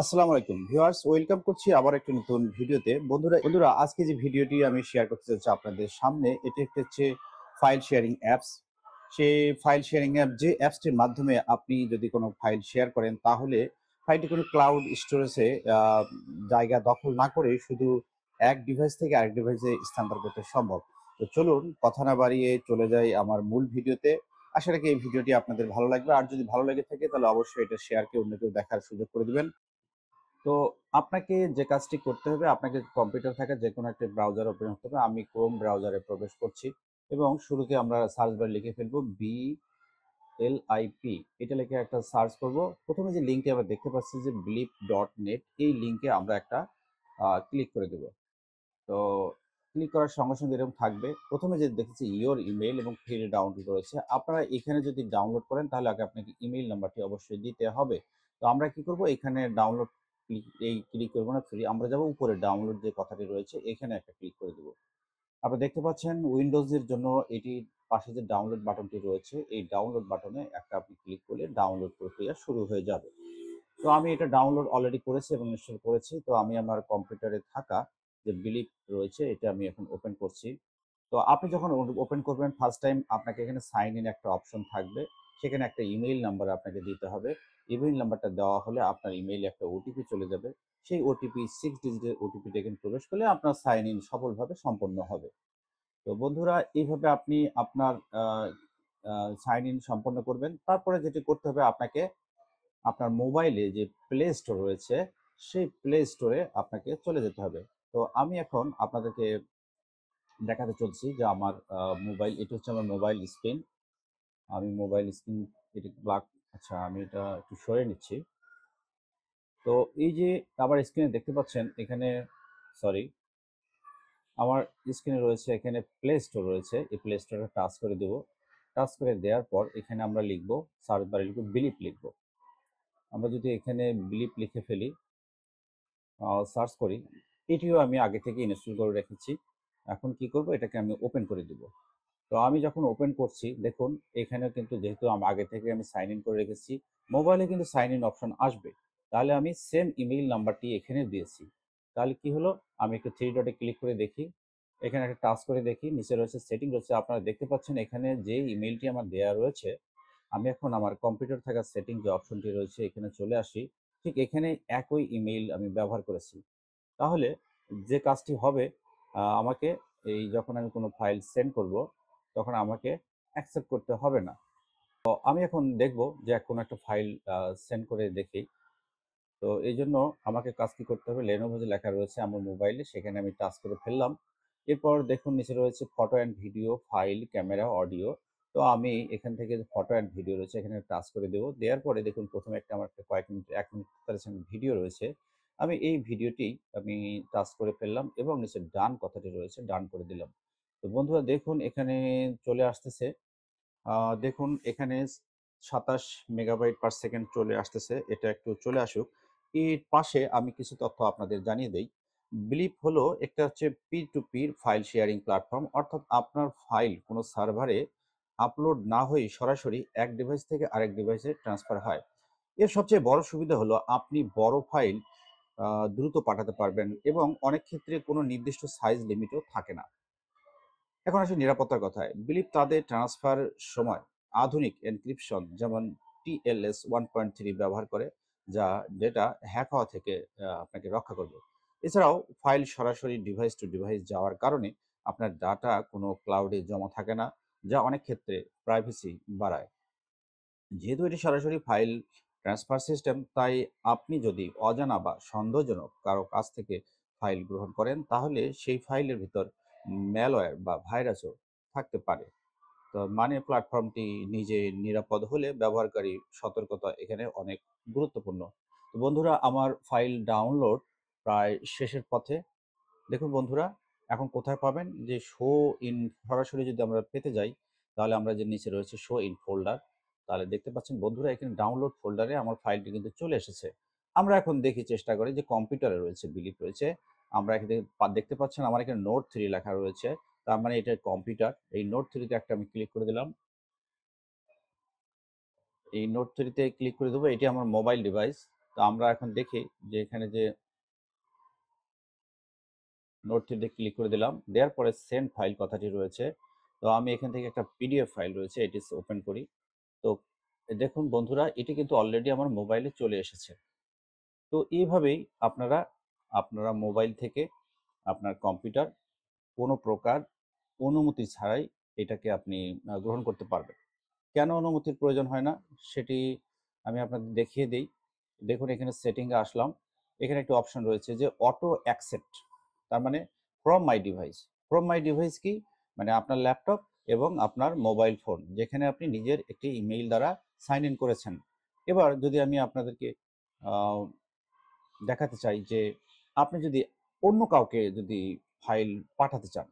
আসসালামু আলাইকুম viewers, welcome করছি আবার একটা নতুন ভিডিওতে। বন্ধুরা আজকে যে ভিডিওটি আমি শেয়ার করতে চাচ্ছি আপনাদের সামনে, এটি একটা হচ্ছে ফাইল শেয়ারিং অ্যাপস। সেই ফাইল শেয়ারিং অ্যাপ, যে অ্যাপসটির মাধ্যমে আপনি যদি কোনো ফাইল শেয়ার করেন, তাহলে ফাইলটি কোনো ক্লাউড স্টোরেজে জায়গা দখল না করে শুধু এক ডিভাইস থেকে আরেক ডিভাইসে স্থানান্তর করতে সম্ভব। তো চলুন কথা না বাড়িয়ে চলে যাই আমার মূল ভিডিওতে। আশা রাখি এই ভিডিওটি আপনাদের ভালো লাগবে, আর যদি ভালো লেগে থাকে তাহলে অবশ্যই এটা শেয়ারকে অন্য কেউ দেখার সুযোগ করে দিবেন। তো আপনাকে যে কাজটি করতে হবে, আপনাকে কম্পিউটার থাকা যে কোনো একটা ব্রাউজার ওপেন করতে হবে। আমি ক্রোম ব্রাউজারে প্রবেশ করছি এবং শুরুতে আমরা সার্চ বার লিখে ফেলবো BLIP, এটা লিখে একটা সার্চ করব। প্রথমে যে লিঙ্কটি আমরা দেখতে পাচ্ছি যে blip.net, এই লিঙ্কে আমরা একটা ক্লিক করে দেব। তো ক্লিক করার সঙ্গে সঙ্গে এরকম থাকবে। প্রথমে যে দেখেছি ইওর ইমেল এবং ফ্রি ডাউনলোড রয়েছে, আপনারা এখানে যদি ডাউনলোড করেন তাহলে আগে আপনাকে ইমেল নাম্বারটি অবশ্যই দিতে হবে। তো আমরা কি করব, এখানে ডাউনলোড ক্লিক করবো না, ফ্রি আমরা যাব উপরে ডাউনলোড যে কথাটি রয়েছে এখানে একটা ক্লিক করে দেবো। আপনারা দেখতে পাচ্ছেন উইন্ডোজের জন্য এটির পাশে যে ডাউনলোড বাটনটি রয়েছে, এই ডাউনলোড বাটনে একটা আপনি ক্লিক করলে ডাউনলোড প্রক্রিয়া শুরু হয়ে যাবে। তো আমি এটা ডাউনলোড অলরেডি করেছি এবং ইনস্টল করেছি। তো আমি আমার কম্পিউটারে থাকা যে বিলিপ রয়েছে এটা আমি এখন ওপেন করছি। তো আপনি যখন ওপেন করবেন ফার্স্ট টাইম, আপনাকে এখানে সাইন ইন একটা অপশন থাকবে। সেখানে একটা ইমেইল নাম্বার আপনাকে দিতে হবে। ইমেইল নাম্বারটা দেওয়া হলে আপনার ইমেইলে একটা ওটিপি চলে যাবে। সেই ওটিপি 6 ডিজিটের ওটিপিটা এখানে প্রবেশ করলে আপনার সাইন ইন সফলভাবে সম্পন্ন হবে। তো বন্ধুরা, এইভাবে আপনি আপনার সাইন ইন সম্পন্ন করবেন। তারপরে যেটি করতে হবে, আপনাকে আপনার মোবাইলে যে প্লে স্টোর রয়েছে সেই প্লে স্টোরে আপনাকে চলে যেতে হবে। তো আমি এখন আপনাদেরকে দেখাতে চলছি যে আমার মোবাইল, এটা হচ্ছে আমার মোবাইল স্ক্রিন। আমি মোবাইল স্ক্রিন এটা ব্ল্যাক, আচ্ছা আমি এটা একটু সরিয়ে নিচ্ছি। তো এই যে আমার স্ক্রিনে দেখতে পাচ্ছেন এখানে, সরি, আমার স্ক্রিনে রয়েছে এখানে প্লে স্টোর রয়েছে। এই প্লে স্টোরে টাচ করে দেব। টাচ করে দেওয়ার পর এখানে আমরা লিখব, সার্চ বারে লিখব বিলিপ লিখব। আমরা যদি এখানে বিলিপ লিখে ফেলি, সার্চ করি, এটিও আমি আগে থেকে ইনস্টল করে রেখেছি। এখন কি করব, এটাকে আমি ওপেন করে দিব। তো আমি যখন ওপেন করছি দেখুন, এখানে কিন্তু যেহেতু আগে থেকে আমি সাইন ইন করে রেখেছি, মোবাইলে কিন্তু সাইন ইন অপশন আসবে। তাহলে আমি সেম ইমেইল নাম্বারটি এখানে দিয়েছি। তাহলে কি হলো, আমি একটু থ্রি ডটে ক্লিক করে দেখি, এখানে একটা টাচ করে দেখি, নিচে রয়েছে সেটিং রয়েছে। আপনারা দেখতে পাচ্ছেন এখানে যে ইমেইলটি আমার দেওয়া রয়েছে, আমি এখন আমার কম্পিউটার থাকা সেটিং যে অপশনটি রয়েছে এখানে চলে আসি। ঠিক এখানে একই ইমেইল আমি ব্যবহার করেছি। তাহলে যে কাজটি হবে, আমাকে এই যখন আমি কোনো ফাইল সেন্ড করব তখন আমাকে অ্যাকসেপ্ট করতে হবে না। তো আমি এখন দেখব যে কোনো একটা ফাইল সেন্ড করে দেখি। তো এই জন্য আমাকে কাজ কি করতে হবে, লেনোভো যে লেখা রয়েছে আমার মোবাইলে সেখানে আমি টাচ করে ফেললাম। এরপর দেখুন নিচে রয়েছে photo and video, file, camera, audio. তো আমি এখান থেকে যে ফটো অ্যান্ড ভিডিও রয়েছে এখানে টাচ করে দেবো। দেওয়ার পরে দেখুন প্রথমে একটা আমার একটা কয়েক মিনিট, 1 মিনিট 45 সেকেন্ড ভিডিও রয়েছে। আমি এই ভিডিওটি আমি টাচ করে ফেললাম এবং নিচে ডান কথাটি রয়েছে ডান করে দিলাম। তো বন্ধুরা দেখুন এখানে চলে আসতেছে। দেখুন এখানে 27 মেগাবাইট পার সেকেন্ড চলে আসতেছে। এটা একটু চলে আসুক। এর পাশে আমি কিছু তথ্য আপনাদের জানিয়ে দেই। ব্লিপ হলো একটা হচ্ছে পির টু পির ফাইল শেয়ারিং প্ল্যাটফর্ম। অর্থাৎ আপনার ফাইল কোনো সার্ভারে আপলোড না হয়ে সরাসরি এক ডিভাইস থেকে আরেক ডিভাইসে ট্রান্সফার হয়। এর সবচেয়ে বড় সুবিধা হলো আপনি বড় ফাইল দ্রুত পাঠাতে পারবেন এবং অনেক ক্ষেত্রে কোনো নির্দিষ্ট সাইজ লিমিটও থাকে না। এখন আসি নিরাপত্তার কথায়। বিলিভ তাদের ট্রান্সফার সময় আধুনিক এনক্রিপশন যেমন TLS 1.3 ব্যবহার করে, যা ডেটা হ্যাক হওয়া থেকে আপনাকে রক্ষা করবে। এছাড়াও ফাইল সরাসরি ডিভাইস টু ডিভাইস যাওয়ার কারণে আপনার ডাটা কোনো ক্লাউডে জমা থাকে না, যা অনেক ক্ষেত্রে প্রাইভেসি বাড়ায়। যেহেতু এটি সরাসরি ফাইল ট্রান্সফার সিস্টেম, তাই আপনি যদি অজানা বা সন্দেহজনক কারো কাছ থেকে ফাইল গ্রহণ করেন তাহলে সেই ফাইলের ভিতর ম্যালওয়্যার বা ভাইরাসও থাকতে পারে। তো মানে প্ল্যাটফর্মটি নিজে নিরাপদ হলে ব্যবহারকারী সতর্কতা এখানে অনেক গুরুত্বপূর্ণ। তো বন্ধুরা, আমার ফাইল ডাউনলোড প্রায় শেষের পথে। দেখুন বন্ধুরা, এখন কোথায় পাবেন, যে শো ইন, সরাসরি যদি আমরা পেতে যাই তাহলে আমরা যে নিচে রয়েছে শো ইন ফোল্ডার, তাহলে দেখতে পাচ্ছেন বন্ধুরা এখানে ডাউনলোড ফোল্ডারে আমার ফাইলটি কিন্তু চলে এসেছে। আমরা এখন দেখি, চেষ্টা করি, যে কম্পিউটারে রয়েছে বিলিপ রয়েছে। আমরা এখানে দেখতে পাচ্ছেন আমার এখানে নোট 3 লেখা রয়েছে, তার মানে এটা কম্পিউটার। এই নোট 3 তে একটা আমি ক্লিক করে দিলাম। এই নোট 3 তে ক্লিক করে দেবো, এটি আমার মোবাইল ডিভাইস। তো আমরা এখন দেখি যে এখানে যে নোটটিতে ক্লিক করে দিলাম, দেওয়ার পরে সেন্ড ফাইল কথাটি রয়েছে। তো আমি এখান থেকে একটা পিডিএফ ফাইল রয়েছে, এটি ওপেন করি। তো দেখুন বন্ধুরা, এটি কিন্তু অলরেডি আমার মোবাইলে চলে এসেছে। তো এইভাবেই আপনারা আপনারা মোবাইল থেকে আপনার কম্পিউটার কোনো প্রকার অনুমতি ছাড়াই এটাকে আপনি গ্রহণ করতে পারবেন। কেন অনুমতির প্রয়োজন হয় না সেটি আমি আপনাদের দেখিয়ে দেই। দেখুন এখানে সেটিংয়ে আসলাম। এখানে একটা অপশন রয়েছে যে অটো অ্যাকসেপ্ট, তার মানে from my device. From my device কি? মানে আপনার ল্যাপটপ এবং আপনার মোবাইল ফোন যেখানে আপনি নিজের একটি ইমেইল দ্বারা সাইন ইন করেছেন। এবার যদি আমি আপনাদেরকে আহ, দেখাতে চাই যে আপনি যদি অন্য কাউকে যদি ফাইল পাঠাতে চান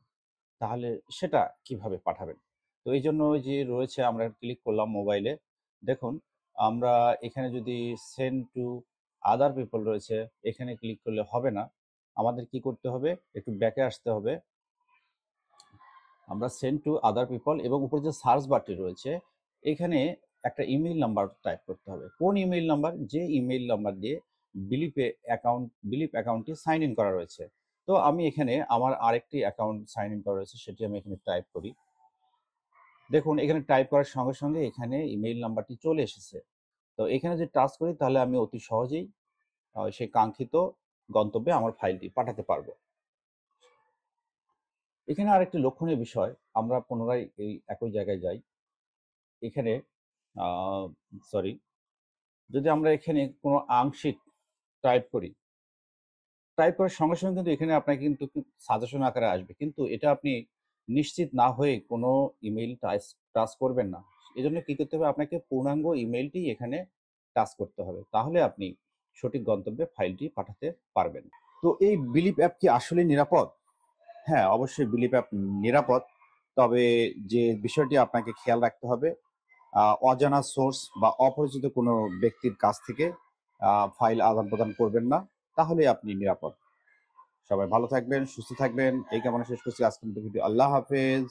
তাহলে সেটা কিভাবে পাঠাবেন? তো এই জন্য ওই যে রয়েছে, আমরা ক্লিক করলাম মোবাইলে। দেখুন আমরা এখানে যদি সেন্ড টু আদার পিপল রয়েছে, এখানে ক্লিক করলে হবে না। আমাদের কি করতে হবে? একটু ব্যাকে আসতে হবে। আমরা সেন্ড টু আদার পিপল এবং উপরে যে সার্চ বারটি রয়েছে এখানে একটা ইমেইল নাম্বার টাইপ করতে হবে। কোন ইমেইল নাম্বার? যে ইমেইল নাম্বার দিয়ে বিলিপ অ্যাকাউন্টটি সাইন ইন করা রয়েছে। তো আমি এখানে আমার আরেকটি অ্যাকাউন্ট সাইন ইন করা রয়েছে, সেটি আমি এখানে টাইপ করি। দেখুন এখানে টাইপ করার সঙ্গে সঙ্গে এখানে ইমেইল নাম্বারটি চলে এসেছে। তো এখানে যদি টাচ করি তাহলে আমি অতি সহজেই সেই কাঙ্ক্ষিত গন্তব্যে আমার ফাইলটি পাঠাতে পারবো। এখানে আরেকটি লক্ষণীয় বিষয়, আমরা পুনরায় এই একই জায়গায় যাই। এখানে সরি, যদি আমরা এখানে কোনো আংশিক টাইপ করি, টাইপ করার সঙ্গে সঙ্গে কিন্তু এখানে আপনাকে কিন্তু সাজেশন আকারে আসবে, কিন্তু এটা আপনি নিশ্চিত না হয়ে কোনো ইমেইল টাচ করবেন না। এজন্য কি করতে হবে? আপনাকে পূর্ণাঙ্গ ইমেইলটি এখানে টাচ করতে হবে, তাহলে আপনি সঠিক গন্তব্যে ফাইলটি পাঠাতে পারবেন। তো এই বিলিপ অ্যাপ কি আসলে নিরাপদ? হ্যাঁ, অবশ্যই বিলিপ অ্যাপ নিরাপদ। তবে যে বিষয়টি আপনাকে খেয়াল রাখতে হবে, অজানা সোর্স বা অপরিচিত কোনো ব্যক্তির কাছ থেকে ফাইল আদান প্রদান করবেন না, তাহলে আপনি নিরাপদ। সবাই ভালো থাকবেন, সুস্থ থাকবেন, এই কামনা শেষ করছি আজকের মতো ভিডিও। আল্লাহ হাফেজ।